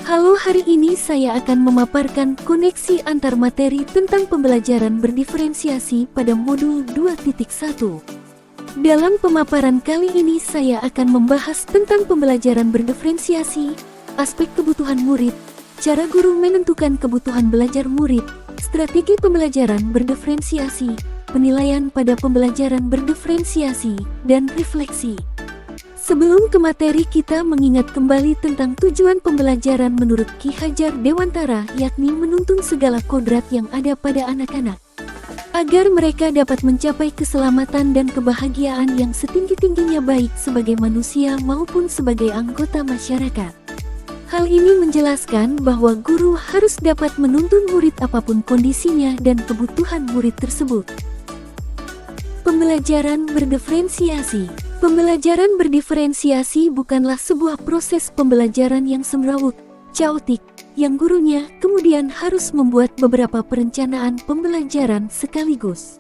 Halo, hari ini saya akan memaparkan koneksi antar materi tentang pembelajaran berdiferensiasi pada modul 2.1. Dalam pemaparan kali ini saya akan membahas tentang pembelajaran berdiferensiasi, aspek kebutuhan murid, cara guru menentukan kebutuhan belajar murid, strategi pembelajaran berdiferensiasi, penilaian pada pembelajaran berdiferensiasi, dan refleksi. Sebelum ke materi, kita mengingat kembali tentang tujuan pembelajaran menurut Ki Hajar Dewantara, yakni menuntun segala kodrat yang ada pada anak-anak, agar mereka dapat mencapai keselamatan dan kebahagiaan yang setinggi-tingginya baik sebagai manusia maupun sebagai anggota masyarakat. Hal ini menjelaskan bahwa guru harus dapat menuntun murid apapun kondisinya dan kebutuhan murid tersebut. Pembelajaran berdiferensiasi. Pembelajaran berdiferensiasi bukanlah sebuah proses pembelajaran yang semrawut, chaotic, yang gurunya kemudian harus membuat beberapa perencanaan pembelajaran sekaligus.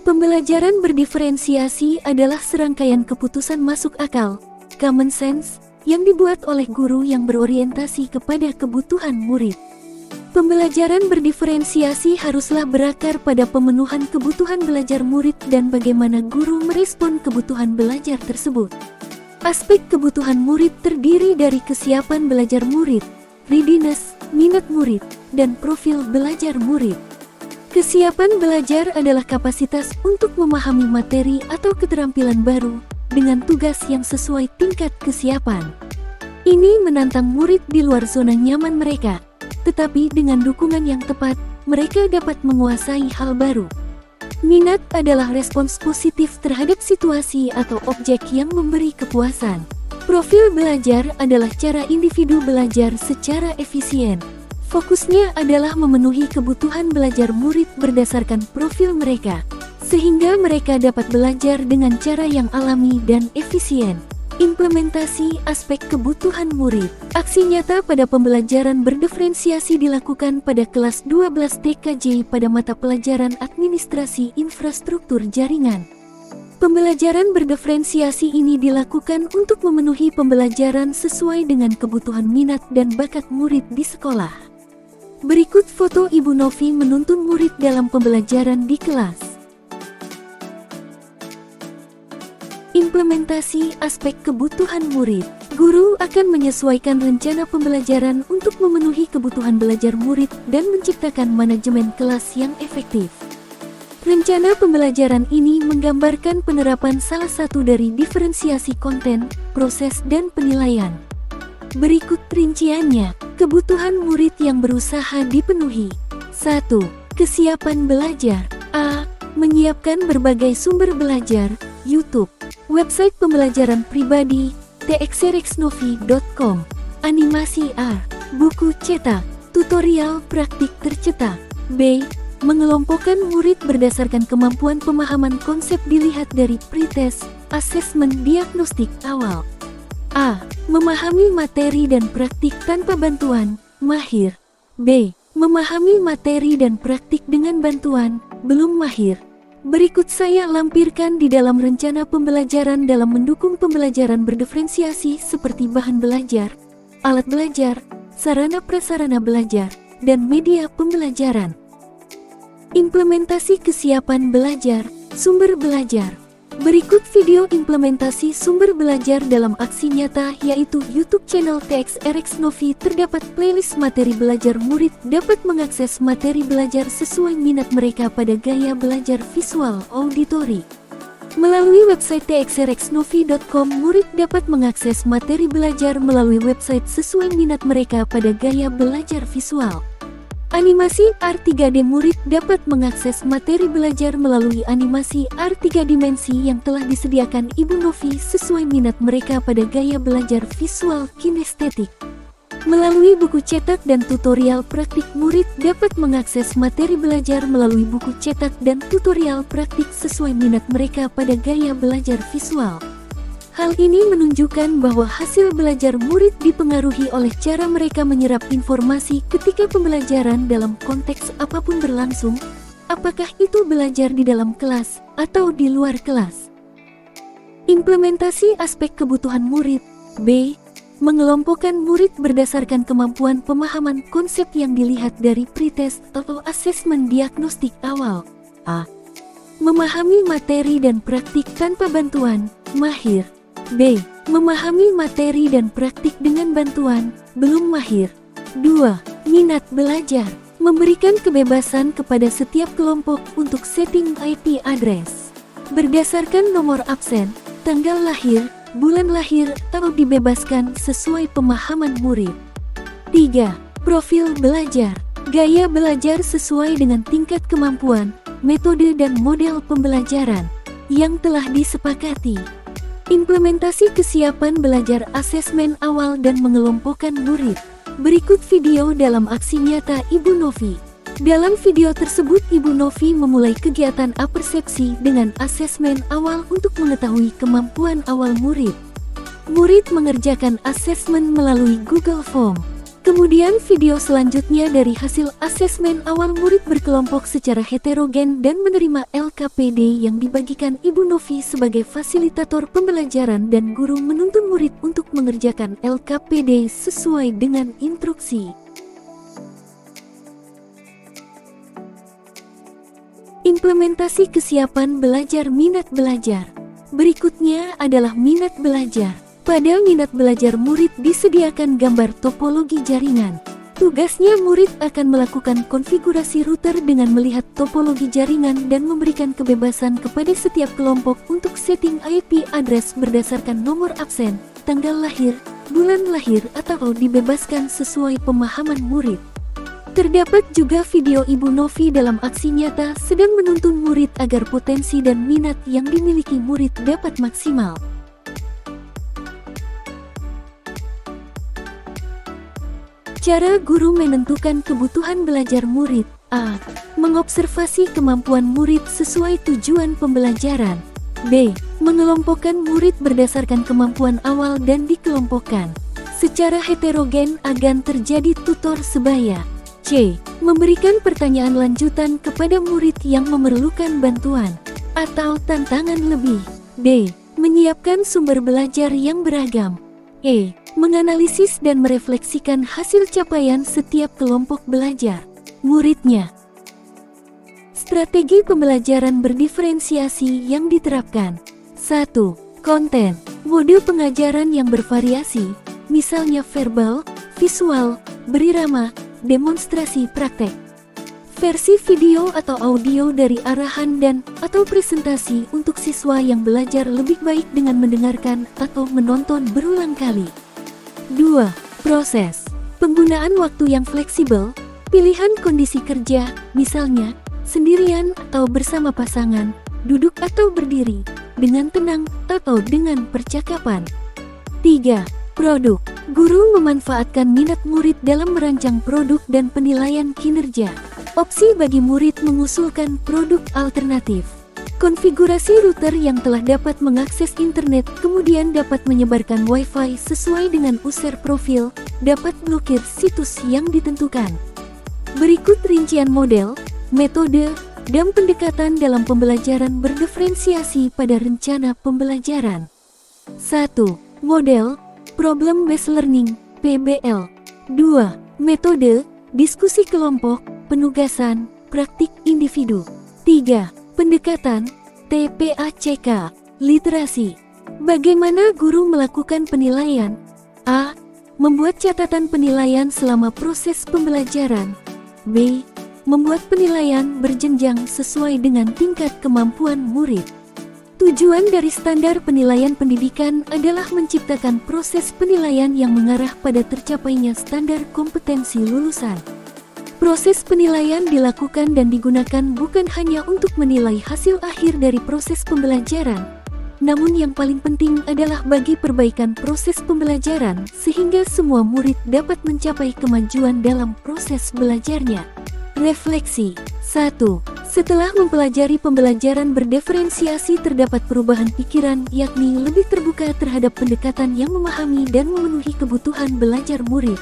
Pembelajaran berdiferensiasi adalah serangkaian keputusan masuk akal, common sense, yang dibuat oleh guru yang berorientasi kepada kebutuhan murid. Pembelajaran berdiferensiasi haruslah berakar pada pemenuhan kebutuhan belajar murid dan bagaimana guru merespon kebutuhan belajar tersebut. Aspek kebutuhan murid terdiri dari kesiapan belajar murid, readiness, minat murid, dan profil belajar murid. Kesiapan belajar adalah kapasitas untuk memahami materi atau keterampilan baru dengan tugas yang sesuai tingkat kesiapan. Ini menantang murid di luar zona nyaman mereka, tetapi dengan dukungan yang tepat, mereka dapat menguasai hal baru. Minat adalah respons positif terhadap situasi atau objek yang memberi kepuasan. Profil belajar adalah cara individu belajar secara efisien. Fokusnya adalah memenuhi kebutuhan belajar murid berdasarkan profil mereka, sehingga mereka dapat belajar dengan cara yang alami dan efisien. Implementasi aspek kebutuhan murid. Aksi nyata pada pembelajaran berdiferensiasi dilakukan pada kelas 12 TKJ pada mata pelajaran Administrasi Infrastruktur Jaringan. Pembelajaran berdiferensiasi ini dilakukan untuk memenuhi pembelajaran sesuai dengan kebutuhan minat dan bakat murid di sekolah. Berikut foto Ibu Novi menuntun murid dalam pembelajaran di kelas. Implementasi aspek kebutuhan murid. Guru akan menyesuaikan rencana pembelajaran untuk memenuhi kebutuhan belajar murid dan menciptakan manajemen kelas yang efektif. Rencana pembelajaran ini menggambarkan penerapan salah satu dari diferensiasi konten, proses, dan penilaian. Berikut rinciannya. Kebutuhan murid yang berusaha dipenuhi. 1. Kesiapan belajar. A. Menyiapkan berbagai sumber belajar, YouTube, website pembelajaran pribadi, txrxnovi.com, animasi R, buku cetak, tutorial praktik tercetak. B. Mengelompokkan murid berdasarkan kemampuan pemahaman konsep dilihat dari pretest, asesmen diagnostik awal. A. Memahami materi dan praktik tanpa bantuan, mahir. B. Memahami materi dan praktik dengan bantuan, belum mahir. Berikut saya lampirkan di dalam rencana pembelajaran dalam mendukung pembelajaran berdiferensiasi seperti bahan belajar, alat belajar, sarana prasarana belajar, dan media pembelajaran. Implementasi kesiapan belajar, sumber belajar. Berikut video implementasi sumber belajar dalam aksi nyata, yaitu YouTube channel txrxnovi. Terdapat playlist materi belajar murid dapat mengakses materi belajar sesuai minat mereka pada gaya belajar visual auditory. Melalui website txrxnovi.com, murid dapat mengakses materi belajar melalui website sesuai minat mereka pada gaya belajar visual. Animasi R3D, murid dapat mengakses materi belajar melalui animasi R3 dimensi yang telah disediakan Ibu Novi sesuai minat mereka pada gaya belajar visual kinestetik. Melalui buku cetak dan tutorial praktik, murid dapat mengakses materi belajar melalui buku cetak dan tutorial praktik sesuai minat mereka pada gaya belajar visual. Hal ini menunjukkan bahwa hasil belajar murid dipengaruhi oleh cara mereka menyerap informasi ketika pembelajaran dalam konteks apapun berlangsung, apakah itu belajar di dalam kelas atau di luar kelas. Implementasi aspek kebutuhan murid. B. mengelompokkan murid berdasarkan kemampuan pemahaman konsep yang dilihat dari pretest atau asesmen diagnostik awal. A. Memahami materi dan praktik tanpa bantuan, mahir. B. Memahami materi dan praktik dengan bantuan, belum mahir. 2. Minat belajar. Memberikan kebebasan kepada setiap kelompok untuk setting IP address berdasarkan nomor absen, tanggal lahir, bulan lahir, atau dibebaskan sesuai pemahaman murid. 3. Profil belajar. Gaya belajar sesuai dengan tingkat kemampuan, metode dan model pembelajaran yang telah disepakati. Implementasi kesiapan belajar asesmen awal dan mengelompokkan murid. Berikut video dalam aksi nyata Ibu Novi. Dalam video tersebut Ibu Novi memulai kegiatan apersepsi dengan asesmen awal untuk mengetahui kemampuan awal murid. Murid mengerjakan asesmen melalui Google Form. Kemudian video selanjutnya dari hasil asesmen awal murid berkelompok secara heterogen dan menerima LKPD yang dibagikan Ibu Novi sebagai fasilitator pembelajaran dan guru menuntun murid untuk mengerjakan LKPD sesuai dengan instruksi. Implementasi kesiapan belajar minat belajar. Berikutnya adalah minat belajar. Pada minat belajar murid disediakan gambar topologi jaringan. Tugasnya murid akan melakukan konfigurasi router dengan melihat topologi jaringan dan memberikan kebebasan kepada setiap kelompok untuk setting IP address berdasarkan nomor absen, tanggal lahir, bulan lahir atau dibebaskan sesuai pemahaman murid. Terdapat juga video Ibu Novi dalam aksi nyata sedang menuntun murid agar potensi dan minat yang dimiliki murid dapat maksimal. Cara guru menentukan kebutuhan belajar murid. A. Mengobservasi kemampuan murid sesuai tujuan pembelajaran. B. Mengelompokkan murid berdasarkan kemampuan awal dan dikelompokkan secara heterogen agar terjadi tutor sebaya. C. Memberikan pertanyaan lanjutan kepada murid yang memerlukan bantuan atau tantangan lebih. D. Menyiapkan sumber belajar yang beragam. E. Menganalisis dan merefleksikan hasil capaian setiap kelompok belajar muridnya. Strategi pembelajaran berdiferensiasi yang diterapkan. 1. Konten. Mode pengajaran yang bervariasi, misalnya verbal, visual, berirama, demonstrasi praktek. Versi video atau audio dari arahan dan atau presentasi untuk siswa yang belajar lebih baik dengan mendengarkan atau menonton berulang kali. 2. Proses. Penggunaan waktu yang fleksibel, pilihan kondisi kerja, misalnya sendirian atau bersama pasangan, duduk atau berdiri, dengan tenang atau dengan percakapan. 3. Produk. Guru memanfaatkan minat murid dalam merancang produk dan penilaian kinerja. Opsi bagi murid mengusulkan produk alternatif. Konfigurasi router yang telah dapat mengakses internet kemudian dapat menyebarkan Wi-Fi sesuai dengan user profil, dapat blokir situs yang ditentukan. Berikut rincian model, metode, dan pendekatan dalam pembelajaran berdiferensiasi pada rencana pembelajaran. 1. Model, Problem Based Learning, PBL. 2. Metode, diskusi kelompok, penugasan, praktik individu. 3. Pendekatan, TPACK, literasi. Bagaimana guru melakukan penilaian? A. Membuat catatan penilaian selama proses pembelajaran. B. Membuat penilaian berjenjang sesuai dengan tingkat kemampuan murid. Tujuan dari standar penilaian pendidikan adalah menciptakan proses penilaian yang mengarah pada tercapainya standar kompetensi lulusan. Proses penilaian dilakukan dan digunakan bukan hanya untuk menilai hasil akhir dari proses pembelajaran, namun yang paling penting adalah bagi perbaikan proses pembelajaran sehingga semua murid dapat mencapai kemajuan dalam proses belajarnya. Refleksi. 1. Setelah mempelajari pembelajaran berdiferensiasi terdapat perubahan pikiran yakni lebih terbuka terhadap pendekatan yang memahami dan memenuhi kebutuhan belajar murid.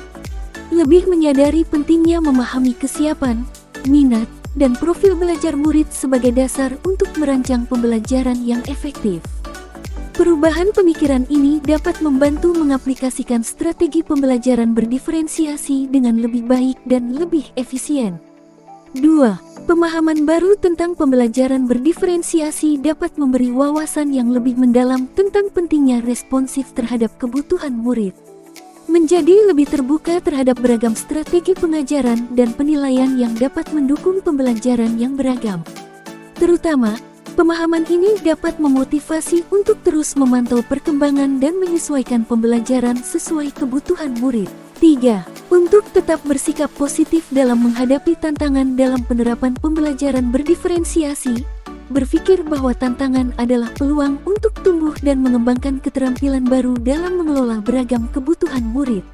Lebih menyadari pentingnya memahami kesiapan, minat, dan profil belajar murid sebagai dasar untuk merancang pembelajaran yang efektif. Perubahan pemikiran ini dapat membantu mengaplikasikan strategi pembelajaran berdiferensiasi dengan lebih baik dan lebih efisien. 2. Pemahaman baru tentang pembelajaran berdiferensiasi dapat memberi wawasan yang lebih mendalam tentang pentingnya responsif terhadap kebutuhan murid. Menjadi lebih terbuka terhadap beragam strategi pengajaran dan penilaian yang dapat mendukung pembelajaran yang beragam. Terutama, pemahaman ini dapat memotivasi untuk terus memantau perkembangan dan menyesuaikan pembelajaran sesuai kebutuhan murid. 3. Untuk tetap bersikap positif dalam menghadapi tantangan dalam penerapan pembelajaran berdiferensiasi, berpikir bahwa tantangan adalah peluang untuk tumbuh dan mengembangkan keterampilan baru dalam mengelola beragam kebutuhan murid.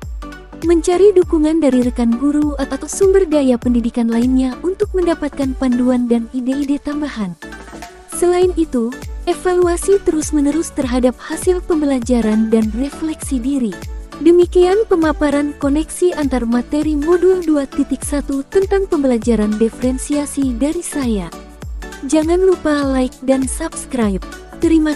Mencari dukungan dari rekan guru atau sumber daya pendidikan lainnya untuk mendapatkan panduan dan ide-ide tambahan. Selain itu, evaluasi terus-menerus terhadap hasil pembelajaran dan refleksi diri. Demikian pemaparan koneksi antar materi modul 2.1 tentang pembelajaran diferensiasi dari saya. Jangan lupa like dan subscribe. Terima